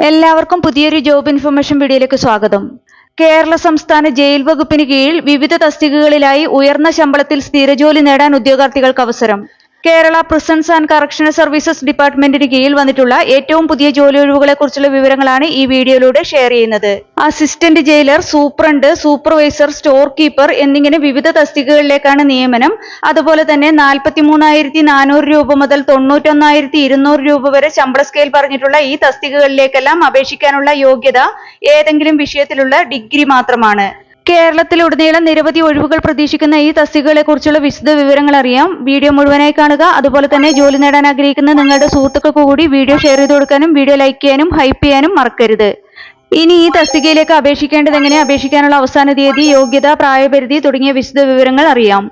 എല്ലാവർക്കും പുതിയൊരു job information വീഡിയോയിലേക്ക് സ്വാഗതം. കേരള സംസ്ഥാന ജയിൽ വകുപ്പിന് കീഴിൽ വിവിധ തസ്തികകളിലായി ഉയർന്ന ശമ്പളത്തിൽ സ്ഥിരജോലി നേടാൻ ഉദ്യോഗാർത്ഥികൾക്ക് അവസരം. Kerala prisons and correctional services ഡിപ്പാർട്ട്മെന്റിന് കീഴിൽ വന്നിട്ടുള്ള ഏറ്റവും പുതിയ ജോലി ഒഴിവുകളെ കുറിച്ചുള്ള വിവരങ്ങളാണ് ഈ വീഡിയോയിലൂടെ ഷെയർ ചെയ്യുന്നത്. Assistant jailer, superintendent, supervisor, store keeper എന്നിങ്ങനെ വിവിധ തസ്തികകളിലേക്കാണ് നിയമനം. അതുപോലെ തന്നെ 43,400 രൂപ മുതൽ 91,200 രൂപ വരെ ശമ്പള സ്കെയിൽ പറഞ്ഞിട്ടുള്ള ഈ തസ്തികകളിലേക്കെല്ലാം അപേക്ഷിക്കാനുള്ള യോഗ്യത ഏതെങ്കിലും വിഷയത്തിലുള്ള ഡിഗ്രി മാത്രമാണ്. കേരളത്തിലുടനീളം നിരവധി ഒഴിവുകൾ പ്രതീക്ഷിക്കുന്ന ഈ തസ്തികകളെ കുറിച്ചുള്ള വിശദ വിവരങ്ങൾ അറിയാം. വീഡിയോ മുഴുവനായി കാണുക. അതുപോലെ തന്നെ ജോലി നേടാൻ ആഗ്രഹിക്കുന്ന നിങ്ങളുടെ സുഹൃത്തുക്കൾക്ക് കൂടി വീഡിയോ ഷെയർ ചെയ്ത് കൊടുക്കാനും വീഡിയോ ലൈക്ക് ചെയ്യാനും ഹൈപ്പ് ചെയ്യാനും മറക്കരുത്. ഇനി ഈ തസ്തികയിലേക്ക് അപേക്ഷിക്കേണ്ടത് എങ്ങനെ, അപേക്ഷിക്കാനുള്ള അവസാന തീയതി, യോഗ്യത, പ്രായപരിധി തുടങ്ങിയ വിശദ വിവരങ്ങൾ അറിയാം.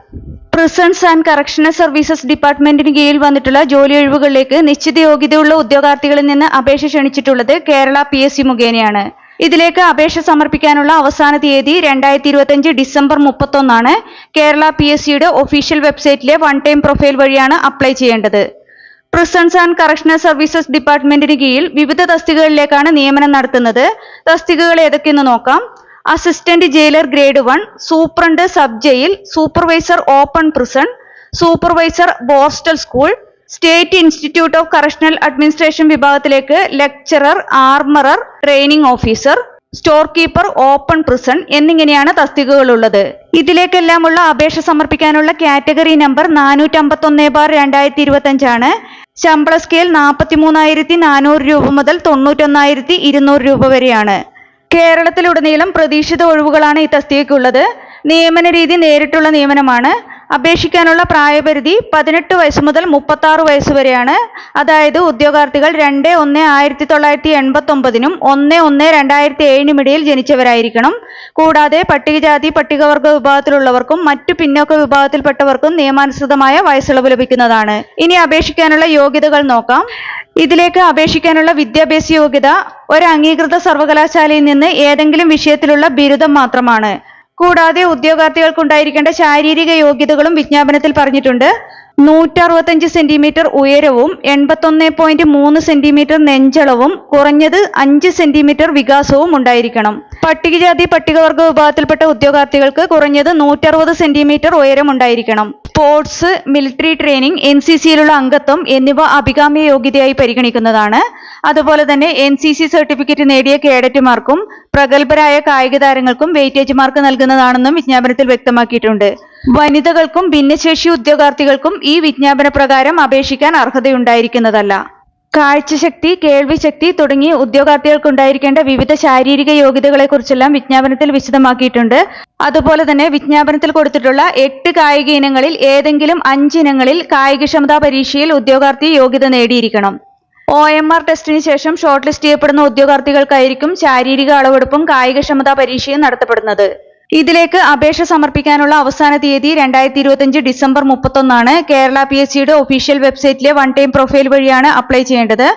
പ്രിസൺസ് ആൻഡ് കറക്ഷണൽ സർവീസസ് ഡിപ്പാർട്ട്മെന്റിന് കീഴിൽ വന്നിട്ടുള്ള ജോലി ഒഴിവുകളിലേക്ക് നിശ്ചിത യോഗ്യതയുള്ള ഉദ്യോഗാർത്ഥികളിൽ നിന്ന് അപേക്ഷ ക്ഷണിച്ചിട്ടുള്ളത് കേരള PSC മുഖേനയാണ്. ഇതിലേക്ക് അപേക്ഷ സമർപ്പിക്കാനുള്ള അവസാന തീയതി 2025 ഡിസംബർ 31 കേരള PSCയുടെ ഒഫീഷ്യൽ വെബ്സൈറ്റിലെ വൺ ടൈം പ്രൊഫൈൽ വഴിയാണ് അപ്ലൈ ചെയ്യേണ്ടത്. പ്രിസൺസ് ആൻഡ് കറക്ഷണൽ സർവീസസ് ഡിപ്പാർട്ട്മെന്റിന് കീഴിൽ വിവിധ തസ്തികകളിലേക്കാണ് നിയമനം നടത്തുന്നത്. തസ്തികകൾ ഏതൊക്കെയെന്ന് നോക്കാം. Assistant jailer grade 1, superintendent sub jail, supervisor open prison, supervisor borstal school, state institute of correctional administration വിഭാഗത്തിലേക്ക് lecturer, armourer, training officer, store keeper open prison എന്നിങ്ങനെയാണ് തസ്തികകളുള്ളത്. ഇതിലേക്കെല്ലാമുള്ള അപേക്ഷ സമർപ്പിക്കാനുള്ള കാറ്റഗറി നമ്പർ 451/2025 ആണ്. ശമ്പള സ്കെയിൽ 43,400 രൂപ മുതൽ 91,200 രൂപ വരെയാണ്. കേരളത്തിലുടനീളം പ്രതീക്ഷിത ഒഴിവുകളാണ് ഈ തസ്തികയ്ക്കുള്ളത്. നിയമന രീതി നേരിട്ടുള്ള നിയമനമാണ്. അപേക്ഷിക്കാനുള്ള പ്രായപരിധി 18 വയസ്സ് മുതൽ 36 വയസ്സ് വരെയാണ്. അതായത് ഉദ്യോഗാർത്ഥികൾ 2/1/1989 1/1/2007 ഇടയിൽ ജനിച്ചവരായിരിക്കണം. കൂടാതെ പട്ടികജാതി പട്ടികവർഗ വിഭാഗത്തിലുള്ളവർക്കും മറ്റു പിന്നോക്ക വിഭാഗത്തിൽപ്പെട്ടവർക്കും നിയമാനുസൃതമായ വയസ്സിളവ് ലഭിക്കുന്നതാണ്. ഇനി അപേക്ഷിക്കാനുള്ള യോഗ്യതകൾ നോക്കാം. ഇതിലേക്ക് അപേക്ഷിക്കാനുള്ള വിദ്യാഭ്യാസ യോഗ്യത ഒരു അംഗീകൃത സർവകലാശാലയിൽ നിന്ന് ഏതെങ്കിലും വിഷയത്തിലുള്ള ബിരുദം മാത്രമാണ്. കൂടാതെ ഉദ്യോഗാർത്ഥികൾക്കുണ്ടായിരിക്കേണ്ട ശാരീരിക യോഗ്യതകളും വിജ്ഞാപനത്തിൽ പറഞ്ഞിട്ടുണ്ട്. 165 സെന്റിമീറ്റർ ഉയരവും 81.3 സെന്റിമീറ്റർ നെഞ്ചളവും കുറഞ്ഞത് 5 സെന്റിമീറ്റർ വികാസവും ഉണ്ടായിരിക്കണം. പട്ടികജാതി പട്ടികവർഗ വിഭാഗത്തിൽപ്പെട്ട ഉദ്യോഗാർത്ഥികൾക്ക് കുറഞ്ഞത് 160 സെന്റിമീറ്റർ ഉയരം ഉണ്ടായിരിക്കണം. സ്പോർട്സ്, മിലിറ്ററി ട്രെയിനിങ്, NCCയിലുള്ള അംഗത്വം എന്നിവ അഭികാമ്യ യോഗ്യതയായി പരിഗണിക്കുന്നതാണ്. അതുപോലെ തന്നെ NCC സർട്ടിഫിക്കറ്റ് നേടിയ കേഡറ്റുമാർക്കും പ്രഗത്ഭരായ കായിക താരങ്ങൾക്കും വെയിറ്റേജ് മാർക്ക് നൽകുന്നതാണെന്നും വിജ്ഞാപനത്തിൽ വ്യക്തമാക്കിയിട്ടുണ്ട്. വനിതകൾക്കും ഭിന്നശേഷി ഉദ്യോഗാർത്ഥികൾക്കും ഈ വിജ്ഞാപന പ്രകാരം അപേക്ഷിക്കാൻ അർഹതയുണ്ടായിരിക്കുന്നതല്ല. കാഴ്ചശക്തി, കേൾവിശക്തി തുടങ്ങി ഉദ്യോഗാർത്ഥികൾക്കുണ്ടായിരിക്കേണ്ട വിവിധ ശാരീരിക യോഗ്യതകളെക്കുറിച്ചെല്ലാം വിജ്ഞാപനത്തിൽ വിശദമാക്കിയിട്ടുണ്ട്. അതുപോലെ തന്നെ വിജ്ഞാപനത്തിൽ കൊടുത്തിട്ടുള്ള 8 കായിക ഇനങ്ങളിൽ ഏതെങ്കിലും 5 ഇനങ്ങളിൽ കായികക്ഷമതാ പരീക്ഷയിൽ ഉദ്യോഗാർത്ഥി യോഗ്യത നേടിയിരിക്കണം. OMR ടെസ്റ്റിന് ശേഷം ഷോർട്ട് ലിസ്റ്റ് ചെയ്യപ്പെടുന്ന ഉദ്യോഗാർത്ഥികൾക്കായിരിക്കും ശാരീരിക അളവെടുപ്പും കായികക്ഷമതാ പരീക്ഷയും നടത്തപ്പെടുന്നത്. ഇതിലേക്ക് അപേക്ഷ സമർപ്പിക്കാനുള്ള അവസാന തീയതി 2025 ഡിസംബർ 31 കേരള PSCയുടെ ഒഫീഷ്യൽ വെബ്സൈറ്റിലെ വൺ ടൈം പ്രൊഫൈൽ വഴിയാണ് അപ്ലൈ ചെയ്യേണ്ടത്.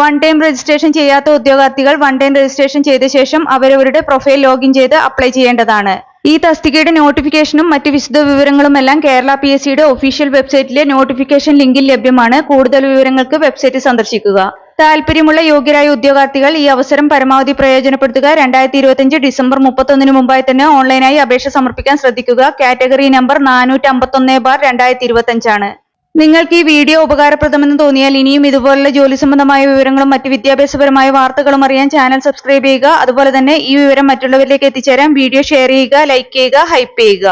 വൺ ടൈം രജിസ്ട്രേഷൻ ചെയ്യാത്ത ഉദ്യോഗാർത്ഥികൾ വൺ ടൈം രജിസ്ട്രേഷൻ ചെയ്ത ശേഷം അവരവരുടെ പ്രൊഫൈൽ ലോഗിൻ ചെയ്ത് അപ്ലൈ ചെയ്യേണ്ടതാണ്. ഈ തസ്തികയുടെ നോട്ടിഫിക്കേഷനും മറ്റ് വിശദ വിവരങ്ങളും എല്ലാം കേരള PSCയുടെ ഒഫീഷ്യൽ വെബ്സൈറ്റിലെ നോട്ടിഫിക്കേഷൻ ലിങ്കിൽ ലഭ്യമാണ്. കൂടുതൽ വിവരങ്ങൾക്ക് വെബ്സൈറ്റ് സന്ദർശിക്കുക. താല്പര്യമുള്ള യോഗ്യരായ ഉദ്യോഗാർത്ഥികൾ ഈ അവസരം പരമാവധി പ്രയോജനപ്പെടുത്തുക. 2025 ഡിസംബർ 31 മുമ്പായി തന്നെ ഓൺലൈനായി അപേക്ഷ സമർപ്പിക്കാൻ ശ്രദ്ധിക്കുക. കാറ്റഗറി നമ്പർ 451/2025 ആണ്. നിങ്ങൾക്ക് ഈ വീഡിയോ ഉപകാരപ്രദമെന്ന് തോന്നിയാൽ ഇനിയും ഇതുപോലുള്ള ജോലി സംബന്ധമായ വിവരങ്ങളും മറ്റ് വിദ്യാഭ്യാസപരമായ വാർത്തകളും അറിയാൻ ചാനൽ സബ്സ്ക്രൈബ് ചെയ്യുക. അതുപോലെ തന്നെ ഈ വിവരം മറ്റുള്ളവരിലേക്ക് എത്തിച്ചേരാൻ വീഡിയോ ഷെയർ ചെയ്യുക, ലൈക്ക് ചെയ്യുക, ഹൈപ്പ് ചെയ്യുക.